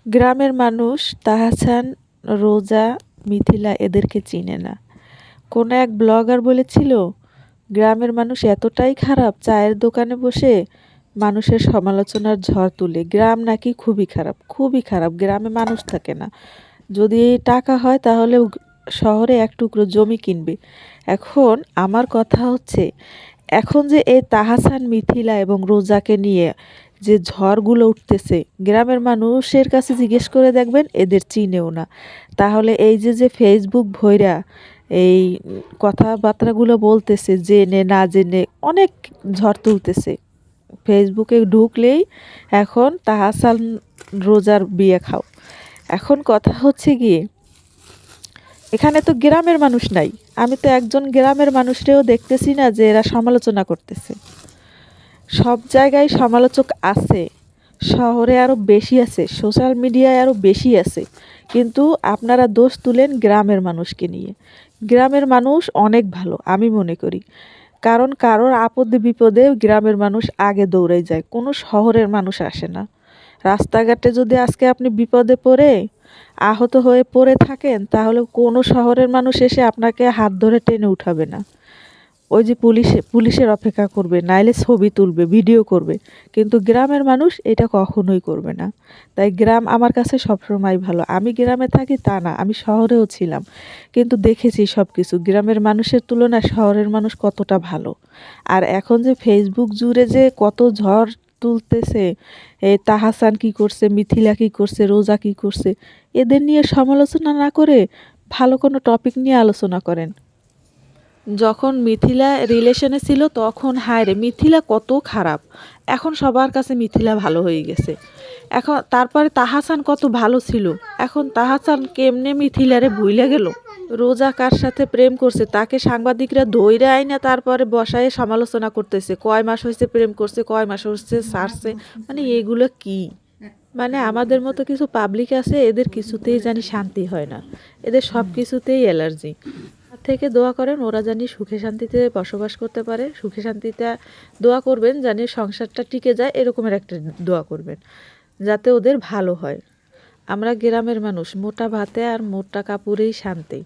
গ্রামের মানুষ তাহসান, রোজা, মিথিলা এদেরকে চিনে না। কোনো এক ব্লগার বলেছিল, গ্রামের মানুষ এতটাই খারাপ, চায়ের দোকানে বসে মানুষের সমালোচনার ঝড় তুলে। গ্রাম নাকি খুবই খারাপ, খুবই খারাপ, গ্রামে মানুষ থাকে না। যদি টাকা হয় তাহলে শহরে এক টুকরো জমি কিনবে। এখন আমার কথা হচ্ছে, এখন যে এই তাহসান, মিথিলা এবং রোজাকে নিয়ে যে ঝড়গুলো উঠতেছে, গ্রামের মানুষের কাছে জিজ্ঞেস করে দেখবেন এদের চিনেও না। তাহলে এই যে ফেসবুক ভইরা এই কথাবার্তাগুলো বলতেছে, জেনে না জেনে অনেক ঝড় তুলতেছে। ফেসবুকে ঢুকলেই এখন তাহসান, রোজার বিয়ে খাও। এখন কথা হচ্ছে গিয়ে, এখানে তো গ্রামের মানুষ নাই। আমি তো একজন গ্রামের মানুষরেও দেখতেছি না যে এরা সমালোচনা করতেছে। সব জায়গায় সমালোচক আছে, শহরে আরও বেশি আছে, সোশ্যাল মিডিয়ায় আরও বেশি আছে। কিন্তু আপনারা দোষ তুলেন গ্রামের মানুষকে নিয়ে। গ্রামের মানুষ অনেক ভালো আমি মনে করি, কারণ কারোর আপদে বিপদে গ্রামের মানুষ আগে দৌড়ে যায়, কোনো শহরের মানুষ আসে না। রাস্তাঘাটে যদি আজকে আপনি বিপদে পড়ে আহত হয়ে পড়ে থাকেন, তাহলে কোনো শহরের মানুষ এসে আপনাকে হাত ধরে টেনে উঠাবে না। ওই যে পুলিশের অপেক্ষা করবে, নাইলে ছবি তুলবে, ভিডিও করবে। কিন্তু গ্রামের মানুষ এটা কখনোই করবে না। তাই গ্রাম আমার কাছে সবসময় ভালো। আমি গ্রামে থাকি তা না, আমি শহরেও ছিলাম, কিন্তু দেখেছি সব কিছু। গ্রামের মানুষের তুলনায় শহরের মানুষ কতটা ভালো। আর এখন যে ফেসবুক জুড়ে যে কত ঝড় তুলতেছে, এই তাহসান কী করছে, মিথিলা কী করছে, রোজা কী করছে, এদের নিয়ে সমালোচনা না করে ভালো কোনো টপিক নিয়ে আলোচনা করেন। যখন মিথিলা রিলেশনে ছিল তখন হায় রে মিথিলা কত খারাপ, এখন সবার কাছে মিথিলা ভালো হয়ে গেছে। এখন তারপরে তাহসান কত ভালো ছিল, এখন তাহসান কেমনে মিথিলারে ভুইলা গেল। রোজা কার সাথে প্রেম করছে তাকে সাংবাদিকরা ধইরে আইনা তারপরে বসায় সমালোচনা করতেছে, কয় মাস হয়েছে প্রেম করছে, কয় মাস হচ্ছে ছাড়ছে। মানে এগুলো কি? মানে আমাদের মতো কিছু পাবলিক আছে, এদের কিছুতেই জানি শান্তি হয় না, এদের সব কিছুতেই অ্যালার্জি। থেকে দোয়া করেন ওরা জানি সুখে শান্তিতে বসবাস করতে পারে, সুখে শান্তিতে দোয়া করবেন জানি সংসারটা টিকে যায়, এরকমের একটা দোয়া করবেন যাতে ওদের ভালো হয়। আমরা গ্রামের মানুষ, মোটা ভাতে আর মোটা কাপড়েই শান্তি।